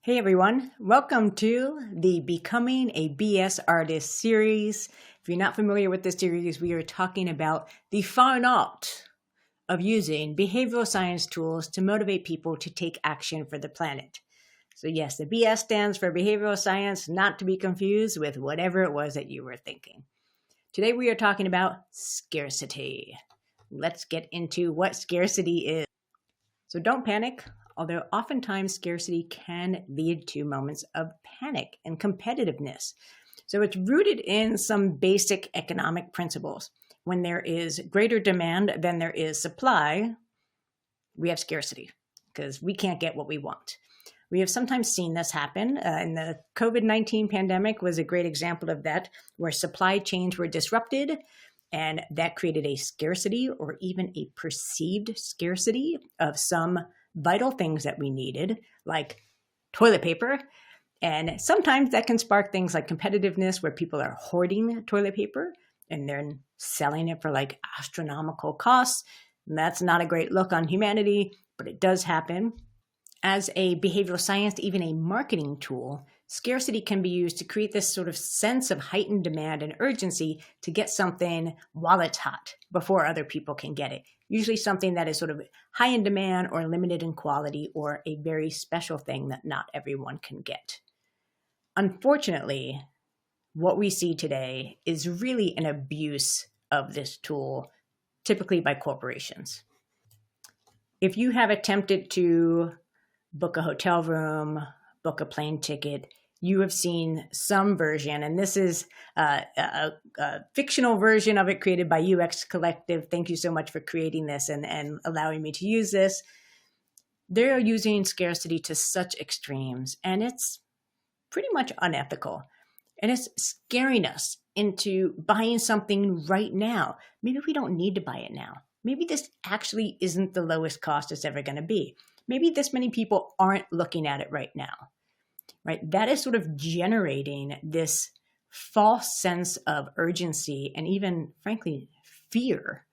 Hey everyone, welcome to the Becoming a BS Artist series. If you're not familiar with this series, we are talking about the fine art of using behavioral science tools to motivate people to take action for the planet. So yes, the BS stands for behavioral science, not to be confused with whatever it was that you were thinking. Today we are talking about scarcity. Let's get into what scarcity is. So don't panic, although oftentimes scarcity can lead to moments of panic and competitiveness. So it's rooted in some basic economic principles. When there is greater demand than there is supply, we have scarcity because we can't get what we want. We have sometimes seen this happen. And the COVID-19 pandemic was a great example of that, where supply chains were disrupted, and that created a scarcity or even a perceived scarcity of some vital things that we needed, like toilet paper. And sometimes that can spark things like competitiveness, where people are hoarding toilet paper and then selling it for like astronomical costs. And that's not a great look on humanity, but it does happen. As a behavioral science, even a marketing tool, scarcity can be used to create this sort of sense of heightened demand and urgency to get something while it's hot before other people can get it. Usually something that is sort of high in demand or limited in quality or a very special thing that not everyone can get. Unfortunately, what we see today is really an abuse of this tool, typically by corporations. If you have attempted to book a hotel room, book a plane ticket, you have seen some version, and this is a fictional version of it created by UX Collective. Thank you so much for creating this and allowing me to use this. They're using scarcity to such extremes, and it's pretty much unethical. And it's scaring us into buying something right now. Maybe we don't need to buy it now. Maybe this actually isn't the lowest cost it's ever going to be. Maybe this many people aren't looking at it right now, right? That is sort of generating this false sense of urgency and even, frankly, fear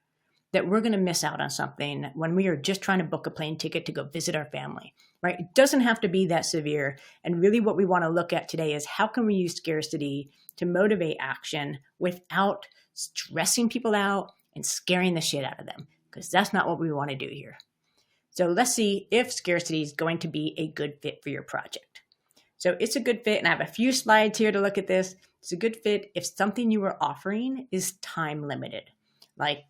that we're going to miss out on something when we are just trying to book a plane ticket to go visit our family, right? It doesn't have to be that severe. And really what we want to look at today is how can we use scarcity to motivate action without stressing people out and scaring the shit out of them, because that's not what we want to do here. So let's see if scarcity is going to be a good fit for your project. So it's a good fit, and I have a few slides here to look at this. It's a good fit if something you are offering is time limited. Like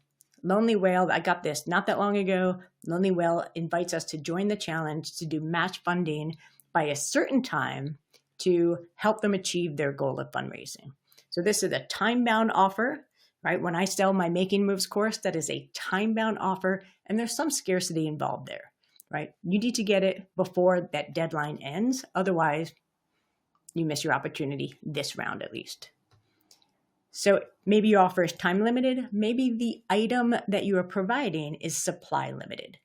Lonely Whale, I got this not that long ago. Lonely Whale invites us to join the challenge to do match funding by a certain time to help them achieve their goal of fundraising. So this is a time-bound offer. Right? When I sell my Making Moves course, that is a time-bound offer, and there's some scarcity involved there, right? You need to get it before that deadline ends. Otherwise, you miss your opportunity this round at least. So maybe your offer is time limited. Maybe the item that you are providing is supply limited.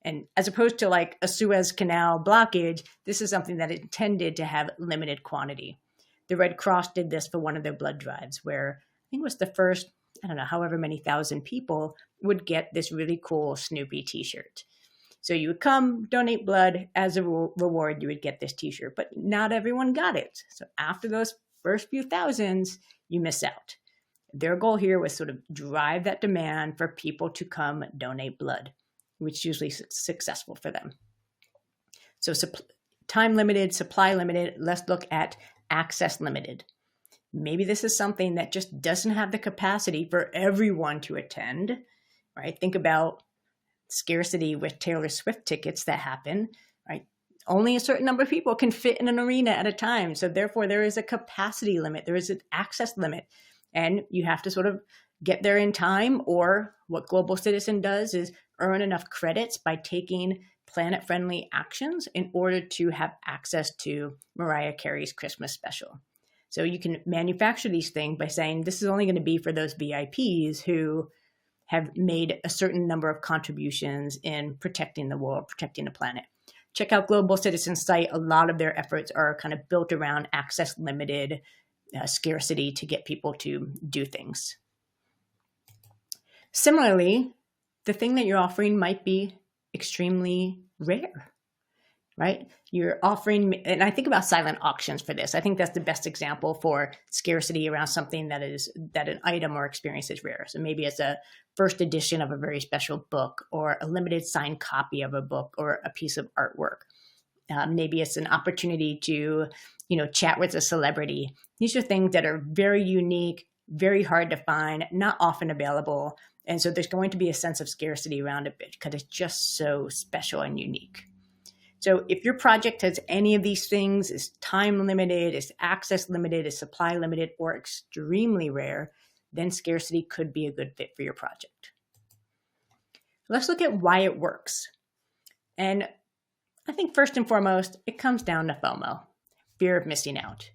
And as opposed to like a Suez Canal blockage, this is something that is intended to have limited quantity. The Red Cross did this for one of their blood drives, where I think it was the first, however many thousand people would get this really cool Snoopy t-shirt. So you would come, donate blood, as a reward, you would get this t-shirt, but not everyone got it. So after those first few thousands, you miss out. Their goal here was sort of drive that demand for people to come donate blood, which is usually successful for them. So time limited, supply limited, let's look at access limited. Maybe this is something that just doesn't have the capacity for everyone to attend, right? Think about scarcity with Taylor Swift tickets that happen, right? Only a certain number of people can fit in an arena at a time. So therefore there is a capacity limit. There is an access limit, and you have to sort of get there in time, or what Global Citizen does is earn enough credits by taking planet-friendly actions in order to have access to Mariah Carey's Christmas special. So you can manufacture these things by saying this is only going to be for those VIPs who have made a certain number of contributions in protecting the world, protecting the planet. Check out Global Citizen's site. A lot of their efforts are kind of built around access limited scarcity to get people to do things. Similarly, the thing that you're offering might be extremely rare, right? You're offering, and I think about silent auctions for this. I think that's the best example for scarcity around something that an item or experience is rare. So maybe it's a first edition of a very special book, or a limited signed copy of a book, or a piece of artwork. Maybe it's an opportunity to, chat with a celebrity. These are things that are very unique, very hard to find, not often available. And so there's going to be a sense of scarcity around it because it's just so special and unique. So if your project has any of these things, is time limited, is access limited, is supply limited, or extremely rare, then scarcity could be a good fit for your project. Let's look at why it works. And I think first and foremost, it comes down to FOMO, fear of missing out,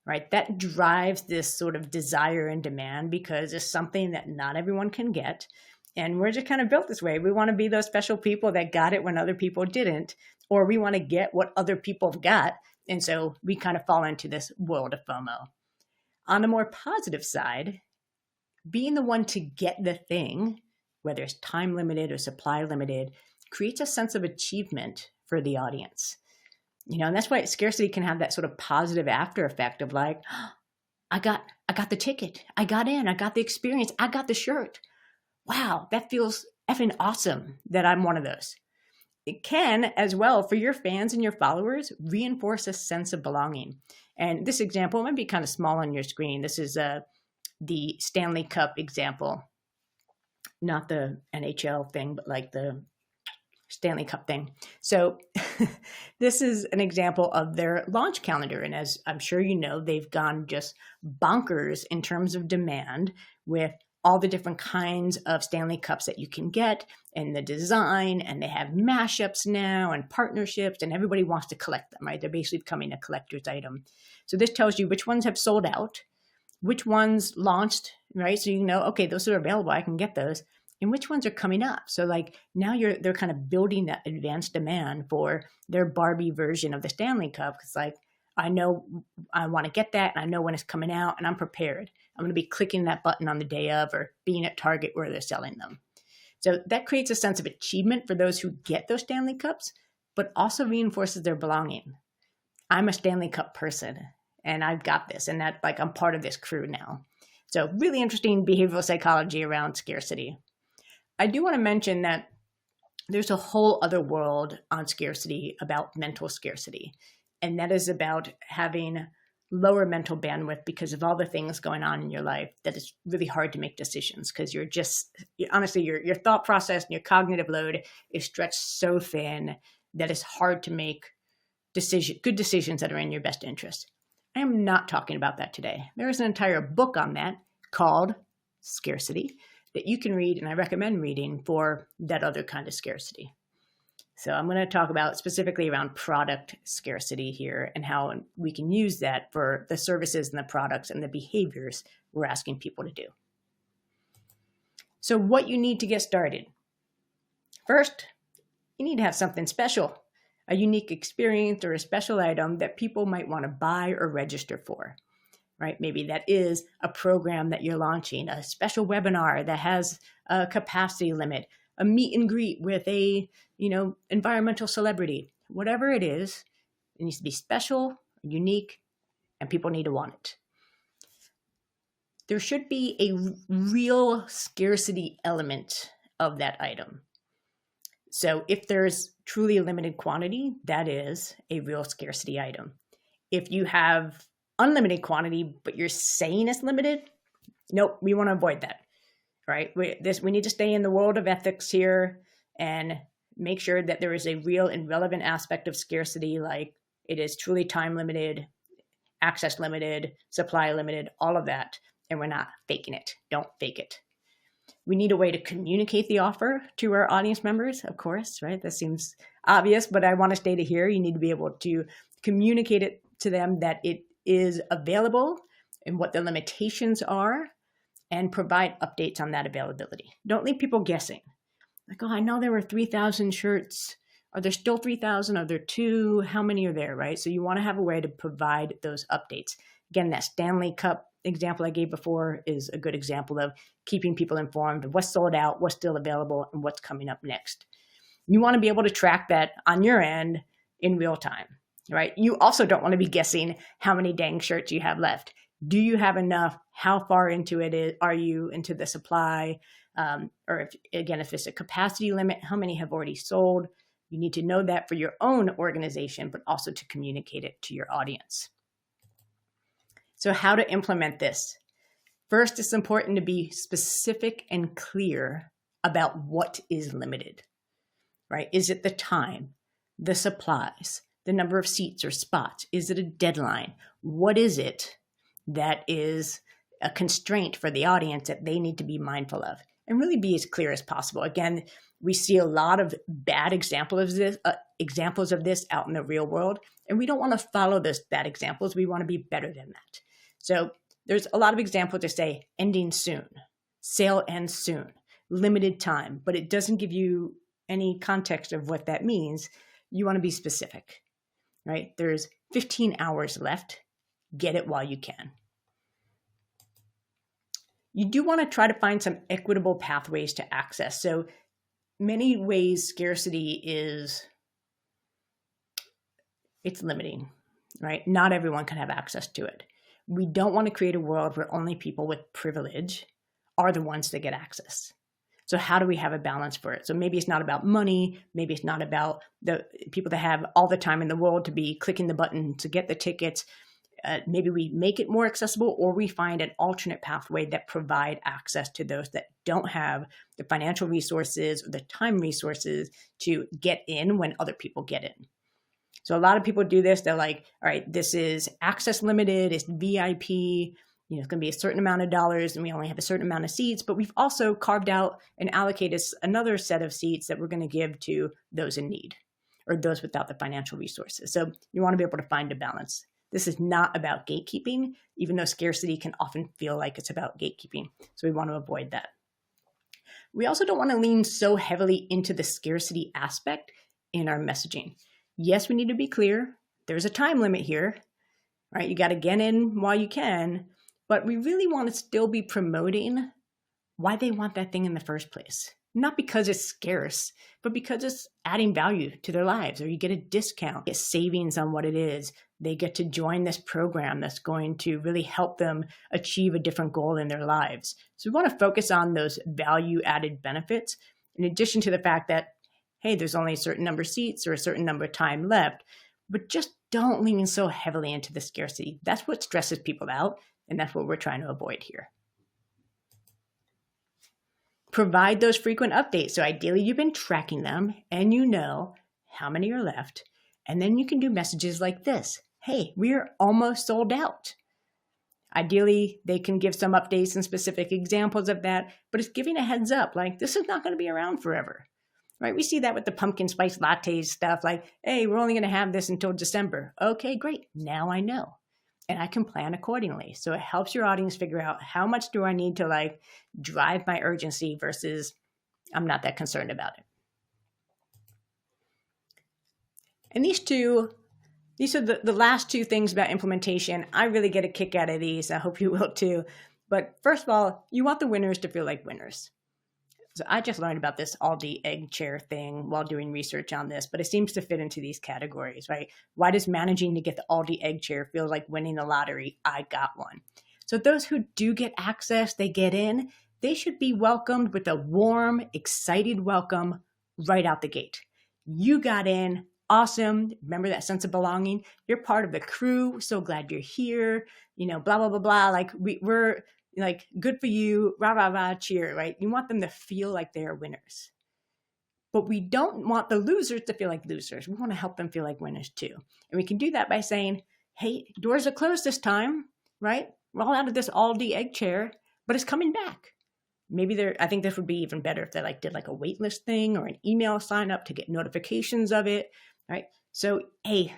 right? That drives this sort of desire and demand because it's something that not everyone can get. And we're just kind of built this way. We want to be those special people that got it when other people didn't, or we want to get what other people got. And so we kind of fall into this world of FOMO. On the more positive side, being the one to get the thing, whether it's time limited or supply limited, creates a sense of achievement for the audience. And that's why scarcity can have that sort of positive after effect of like, oh, I got the ticket. I got in. I got the experience. I got the shirt. Wow, that feels effing awesome that I'm one of those. It can, as well, for your fans and your followers, reinforce a sense of belonging. And this example might be kind of small on your screen. This is the Stanley Cup example, not the NHL thing, but like the Stanley Cup thing. So this is an example of their launch calendar. And as I'm sure you know, they've gone just bonkers in terms of demand with all the different kinds of Stanley Cups that you can get and the design, and they have mashups now and partnerships, and everybody wants to collect them, right? They're basically becoming a collector's item. So this tells you which ones have sold out, which ones launched, right? So you know, okay, those are available, I can get those, and which ones are coming up. So like now they're kind of building that advanced demand for their Barbie version of the Stanley Cup. It's like, I know I want to get that, and I know when it's coming out, and I'm prepared. I'm going to be clicking that button on the day of, or being at Target where they're selling them. So that creates a sense of achievement for those who get those Stanley Cups, but also reinforces their belonging. I'm a Stanley Cup person, and I've got this, and that like I'm part of this crew now. So really interesting behavioral psychology around scarcity. I do want to mention that there's a whole other world on scarcity about mental scarcity. And that is about having lower mental bandwidth because of all the things going on in your life that it's really hard to make decisions because honestly, your thought process and your cognitive load is stretched so thin that it's hard to make good decisions that are in your best interest. I am not talking about that today. There is an entire book on that called Scarcity that you can read, and I recommend reading for that other kind of scarcity. So I'm going to talk about specifically around product scarcity here and how we can use that for the services and the products and the behaviors we're asking people to do. So what you need to get started. First, you need to have something special, a unique experience or a special item that people might want to buy or register for, right? Maybe that is a program that you're launching, a special webinar that has a capacity limit, a meet and greet with a, environmental celebrity. Whatever it is, it needs to be special, unique, and people need to want it. There should be a real scarcity element of that item. So if there's truly a limited quantity, that is a real scarcity item. If you have unlimited quantity, but you're saying it's limited, nope, we want to avoid that. Right? We need to stay in the world of ethics here and make sure that there is a real and relevant aspect of scarcity, like it is truly time limited, access limited, supply limited, all of that. And we're not faking it. Don't fake it. We need a way to communicate the offer to our audience members, of course, right? That seems obvious, but I want to state it here. You need to be able to communicate it to them that it is available and what the limitations are, and provide updates on that availability. Don't leave people guessing. Like, oh, I know there were 3,000 shirts. Are there still 3,000? Are there 2? How many are there, right? So you want to have a way to provide those updates. Again, that Stanley Cup example I gave before is a good example of keeping people informed of what's sold out, what's still available, and what's coming up next. You want to be able to track that on your end in real time, right? You also don't want to be guessing how many dang shirts you have left. Do you have enough? How far into are you into the supply? Or if it's a capacity limit, how many have already sold? You need to know that for your own organization, but also to communicate it to your audience. So how to implement this? First, it's important to be specific and clear about what is limited, right? Is it the time, the supplies, the number of seats or spots? Is it a deadline? What is it that is a constraint for the audience that they need to be mindful of? And really be as clear as possible. Again, we see a lot of bad examples of this out in the real world, and we don't want to follow those bad examples. We want to be better than that. So there's a lot of examples that say ending soon, sale ends soon, limited time, but it doesn't give you any context of what that means. You want to be specific, right? There's 15 hours left. Get it while you can. You do want to try to find some equitable pathways to access. So many ways scarcity it's limiting, right? Not everyone can have access to it. We don't want to create a world where only people with privilege are the ones that get access. So how do we have a balance for it? So maybe it's not about money. Maybe it's not about the people that have all the time in the world to be clicking the button to get the tickets. Maybe we make it more accessible, or we find an alternate pathway that provide access to those that don't have the financial resources or the time resources to get in when other people get in. So a lot of people do this. They're like, all right, this is access limited, it's VIP, it's going to be a certain amount of dollars and we only have a certain amount of seats, but we've also carved out and allocated another set of seats that we're going to give to those in need or those without the financial resources. So you want to be able to find a balance. This is not about gatekeeping, even though scarcity can often feel like it's about gatekeeping. So we want to avoid that. We also don't want to lean so heavily into the scarcity aspect in our messaging. Yes, we need to be clear. There's a time limit here, right? You got to get in while you can, but we really want to still be promoting why they want that thing in the first place. Not because it's scarce, but because it's adding value to their lives, or you get a discount, get savings on what it is. They get to join this program that's going to really help them achieve a different goal in their lives. So we want to focus on those value added benefits, in addition to the fact that, hey, there's only a certain number of seats or a certain number of time left, but just don't lean so heavily into the scarcity. That's what stresses people out, and that's what we're trying to avoid here. Provide those frequent updates. So ideally you've been tracking them and you know how many are left. And then you can do messages like this. Hey, we're almost sold out. Ideally, they can give some updates and specific examples of that, but it's giving a heads up, like this is not going to be around forever, right? We see that with the pumpkin spice lattes stuff, like, hey, we're only going to have this until December. Okay, great. Now I know. And I can plan accordingly. So it helps your audience figure out how much do I need to drive my urgency versus I'm not that concerned about it. And these are the last two things about implementation. I really get a kick out of these. I hope you will too. But first of all, you want the winners to feel like winners. So I just learned about this Aldi egg chair thing while doing research on this, but it seems to fit into these categories, right? Why does managing to get the Aldi egg chair feel like winning the lottery? I got one. So those who do get access, they get in, they should be welcomed with a warm, excited welcome right out the gate. You got in, awesome. Remember that sense of belonging? You're part of the crew. So glad you're here. Blah, blah, blah, blah. We're good for you, rah, rah, rah, cheer, right? You want them to feel like they are winners. But we don't want the losers to feel like losers. We want to help them feel like winners too. And we can do that by saying, hey, doors are closed this time, right? We're all out of this Aldi egg chair, but it's coming back. Maybe I think this would be even better if they did a wait list thing or an email sign up to get notifications of it, right? So, hey,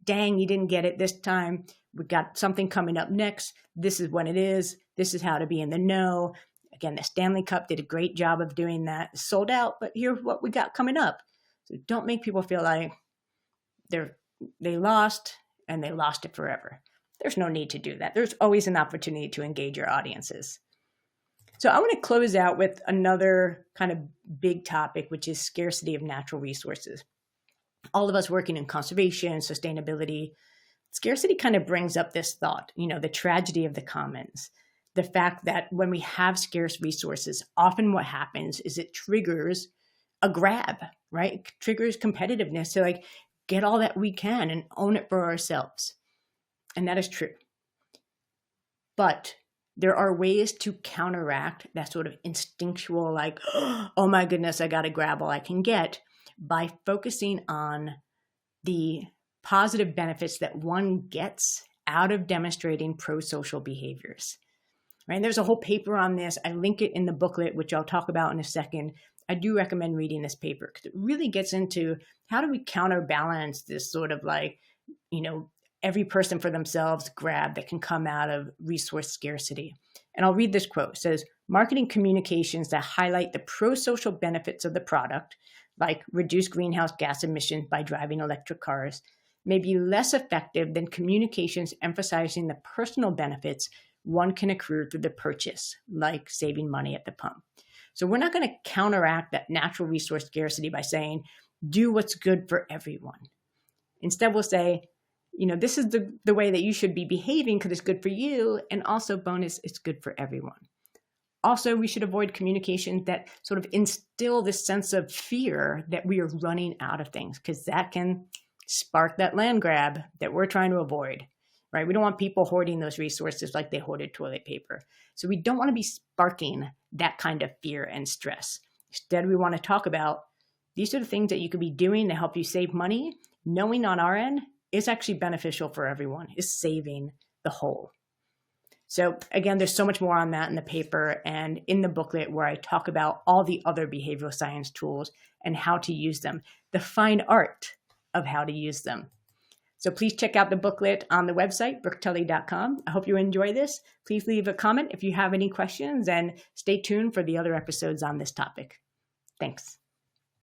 dang, you didn't get it this time. We've got something coming up next. This is when it is. This is how to be in the know. Again, the Stanley Cup did a great job of doing that. It's sold out, but here's what we got coming up. So don't make people feel like they lost and they lost it forever. There's no need to do that. There's always an opportunity to engage your audiences. So I want to close out with another kind of big topic, which is scarcity of natural resources. all of us working in conservation, sustainability, scarcity kind of brings up this thought, the tragedy of the commons. The fact that when we have scarce resources, often what happens is it triggers a grab, right? It triggers competitiveness to get all that we can and own it for ourselves. And that is true. But there are ways to counteract that sort of instinctual, oh my goodness, I got to grab all I can get, by focusing on the positive benefits that one gets out of demonstrating pro-social behaviors. Right? And there's a whole paper on this. I link it in the booklet, which I'll talk about in a second. I do recommend reading this paper because it really gets into how do we counterbalance this sort of every person for themselves grab that can come out of resource scarcity. And I'll read this quote. It says, marketing communications that highlight the pro-social benefits of the product, like reduced greenhouse gas emissions by driving electric cars, may be less effective than communications emphasizing the personal benefits one can accrue through the purchase, like saving money at the pump. So we're not going to counteract that natural resource scarcity by saying, do what's good for everyone. Instead, we'll say, this is the way that you should be behaving because it's good for you. And also bonus, it's good for everyone. Also, we should avoid communications that sort of instill this sense of fear that we are running out of things, because that can spark that land grab that we're trying to avoid, right? We don't want people hoarding those resources like they hoarded toilet paper. So we don't want to be sparking that kind of fear and stress. Instead, we want to talk about these are the things that you could be doing to help you save money, knowing on our end it's actually beneficial for everyone, is saving the whole. So again, there's so much more on that in the paper and in the booklet where I talk about all the other behavioral science tools and how to use them, the fine art of how to use them. So please check out the booklet on the website, brooktully.com. I hope you enjoy this. Please leave a comment if you have any questions and stay tuned for the other episodes on this topic. Thanks.